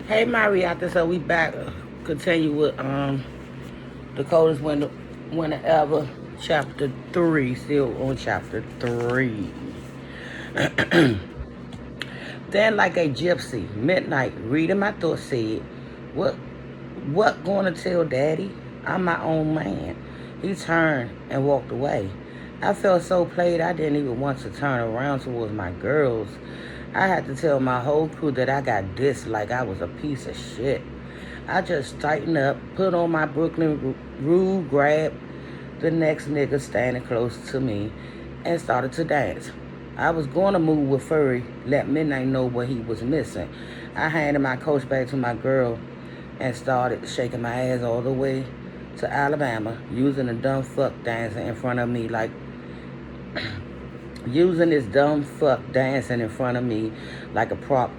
Hey, my reactor. So we back. Continue with the coldest winter ever, chapter 3. Still on chapter 3. Then, like a gypsy, midnight, reading my thoughts, said, "What, what gonna tell Daddy? I'm my own man." He turned and walked away. I felt so played I didn't even want to turn around towards my girls. I had to tell my whole crew that I got dissed like I was a piece of shit. I just tightened up, put on my Brooklyn rule, grabbed the next nigga standing close to me, and started to dance. I was going to move with Furry, let Midnight know what he was missing. I handed my coach bag to my girl and started shaking my ass all the way to Alabama, using the dumb fuck dancing in front of me like using this dumb fuck dancing in front of me like a prop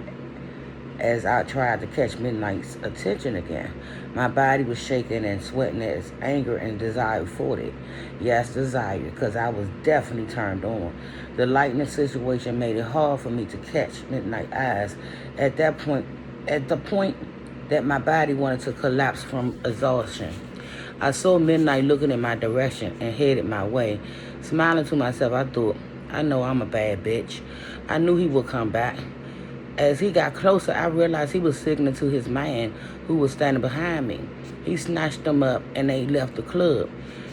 as I tried to catch Midnight's attention again. My body was shaking and sweating as anger and desire fought it. Yes, desire, because I was definitely turned on. The lightning situation made it hard for me to catch Midnight's eyes at the point that my body wanted to collapse from exhaustion. I saw Midnight looking in my direction and headed my way. Smiling to myself, I thought, I know I'm a bad bitch. I knew he would come back. As he got closer, I realized he was signaling to his man who was standing behind me. He snatched them up and they left the club.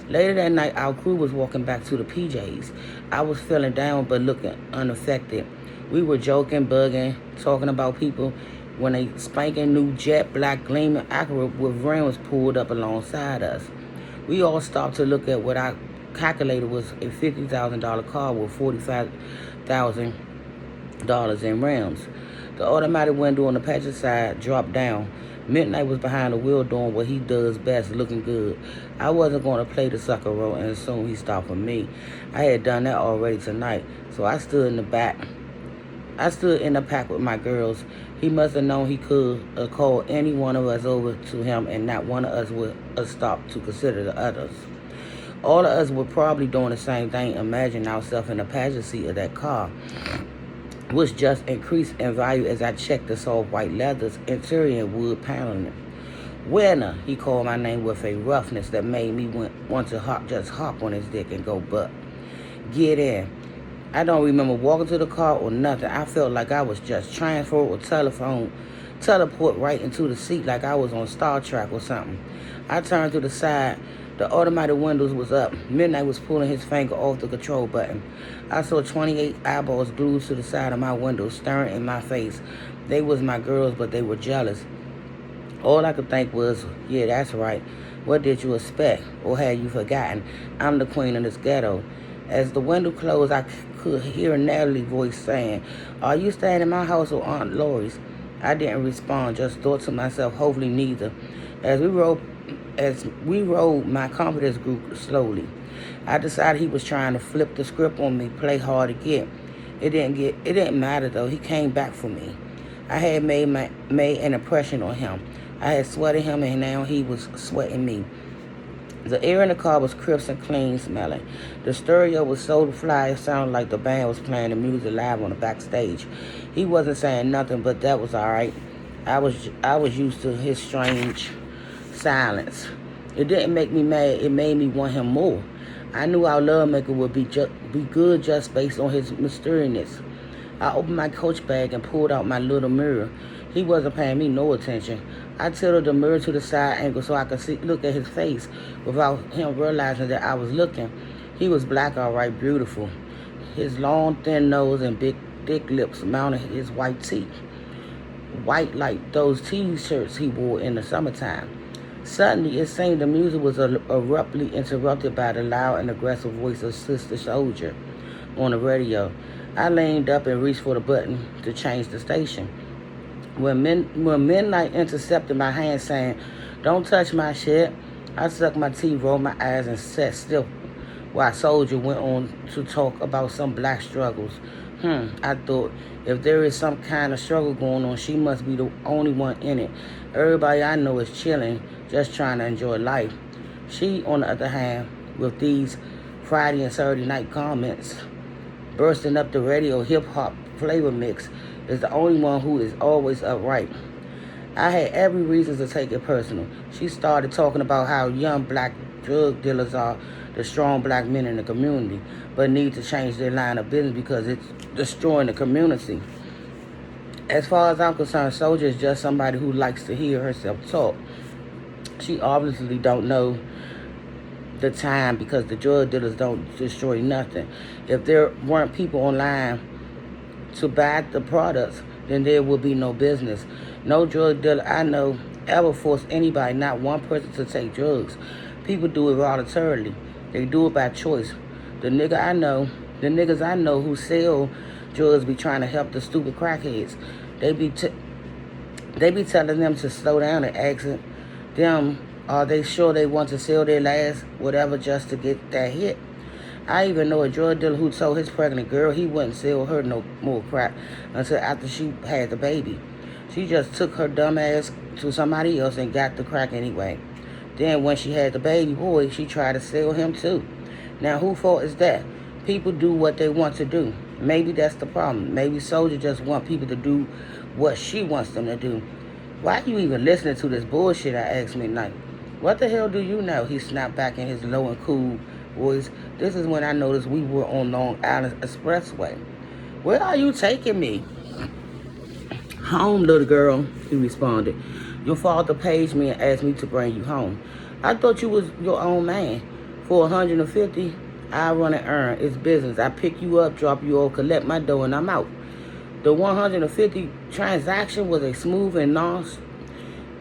Later that night, our crew was walking back to the PJs. I was feeling down but looking unaffected. We were joking, bugging, talking about people when a spanking new jet black gleaming Acura with rims pulled up alongside us. We all stopped to look at what I calculated was a $50,000 car with $45,000 in rims. The automatic window on the passenger side dropped down. Midnight was behind the wheel doing what he does best, looking good. I wasn't going to play the sucker role and assume he stopped for me. I had done that already tonight, so I stood in the back. I stood in the pack with my girls. He must have known he could have called any one of us over to him and not one of us would have stopped to consider the others. All of us were probably doing the same thing, imagining ourselves in the passenger seat of that car, which just increased in value as I checked the soft white leathers, interior, and wood paneling. Winner, he called my name with a roughness that made me want to hop on his dick and go butt. Get in. I don't remember walking to the car or nothing. I felt like I was just transferred or teleport right into the seat like I was on Star Trek or something. I turned to the side. The automatic windows was up. Midnight was pulling his finger off the control button. I saw 28 eyeballs glued to the side of my window, staring in my face. They was my girls, but they were jealous. All I could think was, yeah, that's right. What did you expect? Or had you forgotten? I'm the queen of this ghetto. As the window closed, I could hear Natalie's voice saying, "Are you staying in my house or Aunt Lori's?" I didn't respond, just thought to myself, hopefully neither. As we rode, my confidence grew slowly. I decided he was trying to flip the script on me, play hard to get. It didn't matter though. He came back for me. I had made an impression on him. I had sweated him and now he was sweating me. The air in the car was crisp and clean smelling. The stereo was so fly it sounded like the band was playing the music live on the backstage. He wasn't saying nothing, but that was all right. I was used to his strange silence. It didn't make me mad. It made me want him more. I knew our lovemaker would be good just based on his mysteriousness. I opened my coach bag and pulled out my little mirror. He wasn't paying me no attention. I tilted the mirror to the side angle so I could look at his face without him realizing that I was looking. He was black, all right, beautiful. His long, thin nose and big, thick lips mounted his white teeth. White like those T-shirts he wore in the summertime. Suddenly, it seemed the music was abruptly interrupted by the loud and aggressive voice of Sister Soldier on the radio. I leaned up and reached for the button to change the station. When Midnight intercepted my hand saying, "Don't touch my shit," I sucked my teeth, rolled my eyes, and sat still while Soldier went on to talk about some black struggles. I thought, if there is some kind of struggle going on, she must be the only one in it. Everybody I know is chilling, just trying to enjoy life. She, on the other hand, with these Friday and Saturday night comments, bursting up the radio hip-hop flavor mix, is the only one who is always upright. I had every reason to take it personal. She started talking about how young black drug dealers are the strong black men in the community, but need to change their line of business because it's destroying the community. As far as I'm concerned, Soldier is just somebody who likes to hear herself talk. She obviously don't know the time because the drug dealers don't destroy nothing. If there weren't people online to buy the products, then there would be no business. No drug dealer I know ever forced anybody, not one person, to take drugs. People do it voluntarily. They do it by choice. The niggas I know who sell drugs be trying to help the stupid crackheads. They be telling them to slow down and asking them, are they sure they want to sell their last whatever just to get that hit? I even know a drug dealer who told his pregnant girl he wouldn't sell her no more crack until after she had the baby. She just took her dumb ass to somebody else and got the crack anyway. Then when she had the baby boy, she tried to sell him too. Now whose fault is that? People do what they want to do. Maybe that's the problem. Maybe Soldier just want people to do what she wants them to do. Why you even listening to this bullshit? I asked midnight. What the hell do you know? He snapped back in his low and cool voice. This is when I noticed we were on Long Island Expressway. Where are you taking me? Home, little girl, he responded. Your father paged me and asked me to bring you home. I thought you was your own man. For 150, I run and earn. It's business. I pick you up, drop you off, collect my dough, and I'm out. The 150 transaction was a smooth and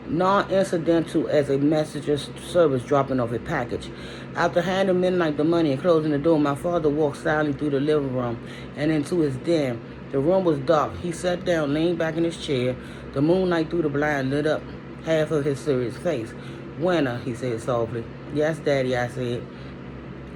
non-incidental as a messenger service dropping off a package. After handing Midnight the money and closing the door, my father walked silently through the living room and into his den. The room was dark. He sat down, leaned back in his chair. The moonlight through the blind lit up half of his serious face. Winter, he said softly. Yes, Daddy, I said.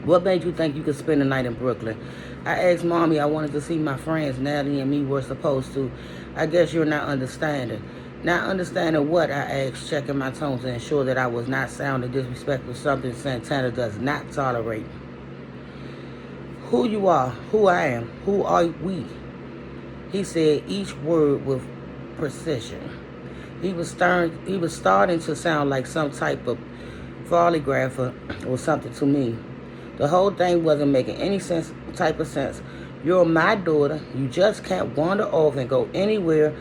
What made you think you could spend the night in Brooklyn? I asked Mommy. I wanted to see my friends. Natalie and me were supposed to. I guess you're not understanding. Not understanding what? I asked, checking my tone to ensure that I was not sounding disrespectful, something Santana does not tolerate. Who you are, who I am, who are we? He said each word with precision. He was starting to sound like some type of polygrapher or something to me. The whole thing wasn't making any type of sense. You're my daughter. You just can't wander off and go anywhere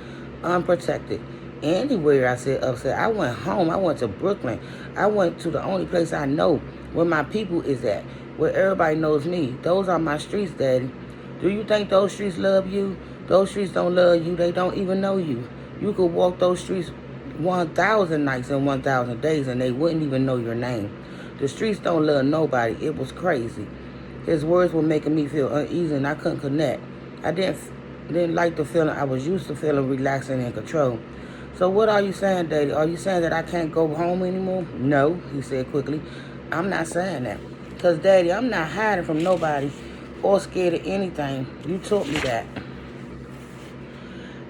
unprotected. Anywhere, I said, upset. I went home. I went to Brooklyn. I went to the only place I know where my people is at, where everybody knows me. Those are my streets, Daddy. Do you think those streets love you? Those streets don't love you. They don't even know you. You could walk those streets 1,000 nights and 1,000 days and they wouldn't even know your name. The streets don't love nobody. It was crazy. His words were making me feel uneasy and I couldn't connect. I didn't like the feeling. I was used to feeling relaxed and in control. So what are you saying, Daddy? Are you saying that I can't go home anymore? No, he said quickly. I'm not saying that. Because, Daddy, I'm not hiding from nobody or scared of anything. You taught me that.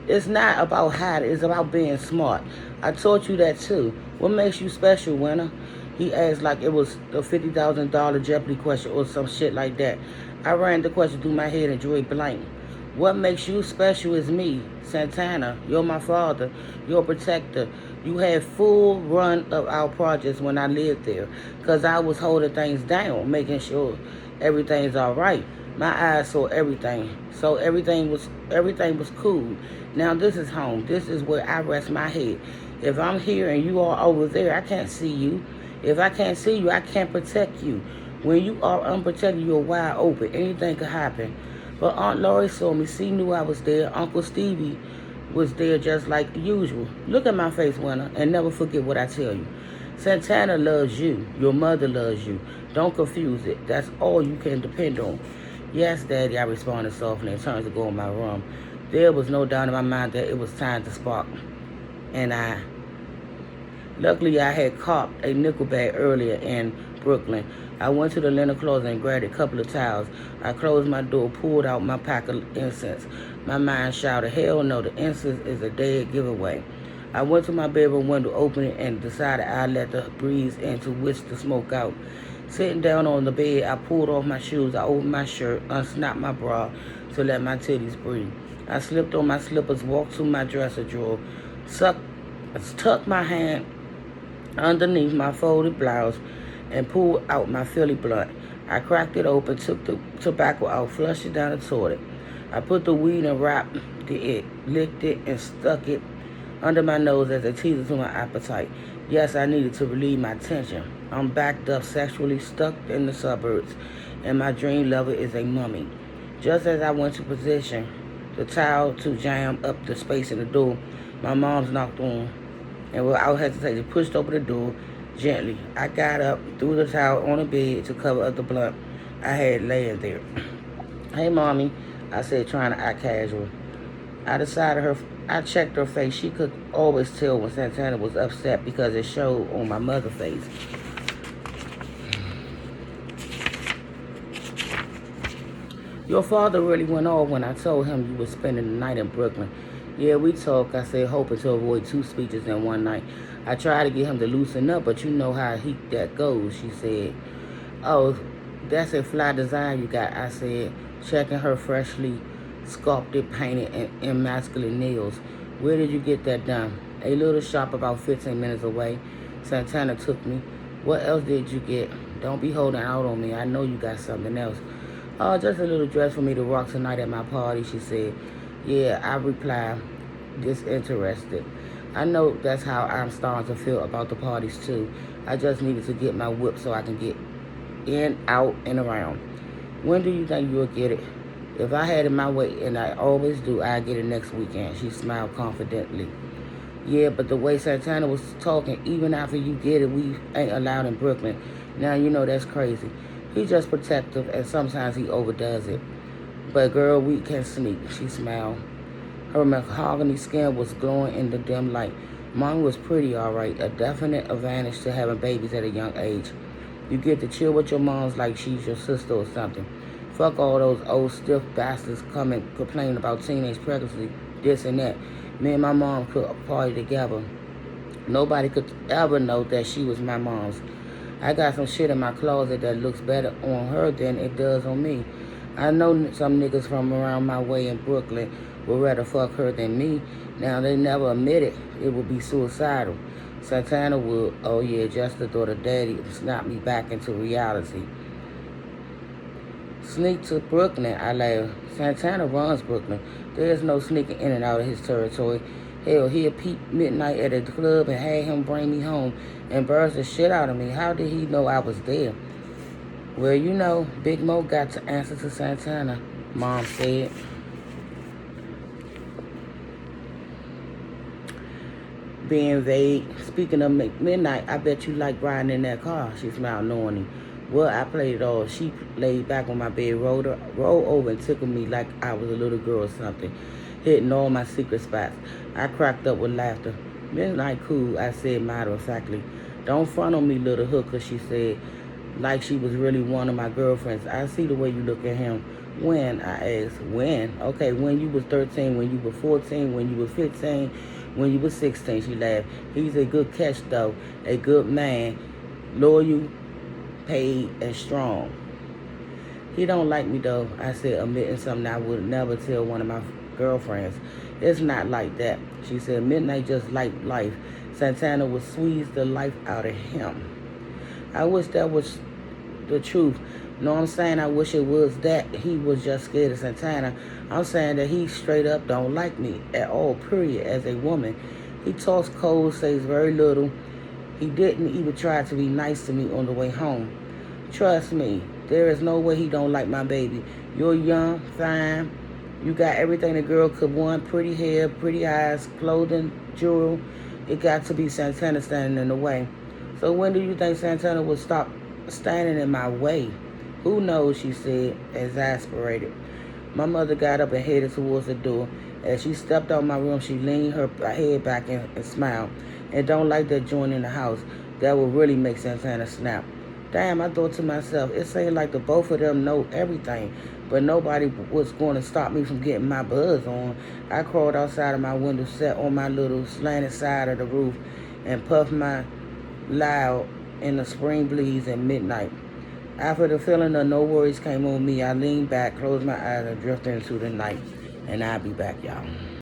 It's not about hiding. It's about being smart. I taught you that, too. What makes you special, Winter? He asked like it was a $50,000 Jeopardy question or some shit like that. I ran the question through my head and drew a blank. What makes you special is me, Santana. You're my father. You're a protector. You had full run of our projects when I lived there because I was holding things down, making sure everything's all right. My eyes saw everything. So everything was cool. Now this is home. This is where I rest my head. If I'm here and you are over there, I can't see you. If I can't see you, I can't protect you. When you are unprotected, you're wide open. Anything could happen. But Aunt Lori saw me. She knew I was there. Uncle Stevie was there just like usual. Look at my face, Winter, and never forget what I tell you. Santana loves you. Your mother loves you. Don't confuse it. That's all you can depend on. Yes, Daddy, I responded softly and turned to go in my room. There was no doubt in my mind that it was time to spark. And luckily, I had copped a nickel bag earlier in Brooklyn. I went to the linen closet and grabbed a couple of towels. I closed my door, pulled out my pack of incense. My mind shouted, hell no, the incense is a dead giveaway. I went to my bedroom window, opened it, and decided I'd let the breeze in to whisk the smoke out. Sitting down on the bed, I pulled off my shoes. I opened my shirt, unsnapped my bra to let my titties breathe. I slipped on my slippers, walked to my dresser drawer, tucked my hand underneath my folded blouse and pulled out my Philly blunt. I cracked it open, took the tobacco out, flushed it down the toilet. I put the weed and wrapped it, licked it, and stuck it under my nose as a teaser to my appetite. Yes, I needed to relieve my tension. I'm backed up, sexually stuck in the suburbs, and my dream lover is a mummy. Just as I went to position the towel to jam up the space in the door, my mom's knocked on and without hesitation pushed open the door gently. I got up, threw the towel on the bed to cover up the blunt I had laying there. Hey, Mommy, I said, trying to act casual. I checked her face. She could always tell when Santana was upset because it showed on my mother's face. Your father really went off when I told him you were spending the night in Brooklyn. Yeah, we talked, I said, hoping to avoid 2 speeches in one night. I tried to get him to loosen up, but you know how that goes, she said. Oh, that's a fly design you got, I said, checking her freshly sculpted, painted, and immaculate nails. Where did you get that done? A little shop about 15 minutes away. Santana took me. What else did you get? Don't be holding out on me. I know you got something else. Oh, just a little dress for me to rock tonight at my party, she said. Yeah, I replied, disinterested. I know that's how I'm starting to feel about the parties, too. I just needed to get my whip so I can get in, out, and around. When do you think you'll get it? If I had it my way, and I always do, I'd get it next weekend, she smiled confidently. Yeah, but the way Santana was talking, even after you get it, we ain't allowed in Brooklyn. Now, you know that's crazy. He's just protective, and sometimes he overdoes it. But girl, we can sneak, she smiled. Her mahogany skin was glowing in the dim light. Mine was pretty, all right, a definite advantage to having babies at a young age. You get to chill with your moms like she's your sister or something. Fuck all those old stiff bastards coming complaining about teenage pregnancy, this and that. Me and my mom could party together. Nobody could ever know that she was my mom's. I got some shit in my closet that looks better on her than it does on me. I know some niggas from around my way in Brooklyn would rather fuck her than me. Now, they never admit it. It would be suicidal. Santana would, oh yeah, just the thought of daddy snap me back into reality. Sneak to Brooklyn, I laughed. Santana runs Brooklyn. There's no sneaking in and out of his territory. Hell, he'll peep midnight at a club and have him bring me home and embarrass the shit out of me. How did he know I was there? Well, you know, Big Mo got to answer to Santana, Mom said. Being vague. Speaking of midnight, I bet you like riding in that car, she smiled knowingly. Well, I played it all. She laid back on my bed, rolled over and tickled me like I was a little girl or something, hitting all my secret spots. I cracked up with laughter. Midnight cool, I said matter-of-factly. Don't front on me, little hooker, she said, like she was really one of my girlfriends. I see the way you look at him. When? I asked. When? Okay, when you was 13, when you were 14, when you were 15, when you were 16, she laughed. He's a good catch, though. A good man. Loyal, paid, and strong. He don't like me, though, I said, admitting something I would never tell one of my girlfriends. It's not like that, she said. Midnight just like life. Santana would squeeze the life out of him. I wish that was the truth. Know what I'm saying? I wish it was that he was just scared of Santana. I'm saying that he straight up don't like me at all, period, as a woman. He talks cold, says very little. He didn't even try to be nice to me on the way home. Trust me, there is no way he don't like my baby. You're young, fine. You got everything a girl could want. Pretty hair, pretty eyes, clothing, jewelry. It got to be Santana standing in the way. So when do you think Santana would stop standing in my way? Who knows, she said, exasperated. My mother got up and headed towards the door. As she stepped out my room, she leaned her head back and smiled. And don't like that joint in the house. That would really make Santana snap. Damn, I thought to myself, it seemed like the both of them know everything, but nobody was going to stop me from getting my buzz on. I crawled outside of my window, sat on my little slanted side of the roof, and puffed my loud in the spring breeze at midnight. After the feeling of no worries came on me, I leaned back, closed my eyes, and drifted into the night. And I'll be back, y'all.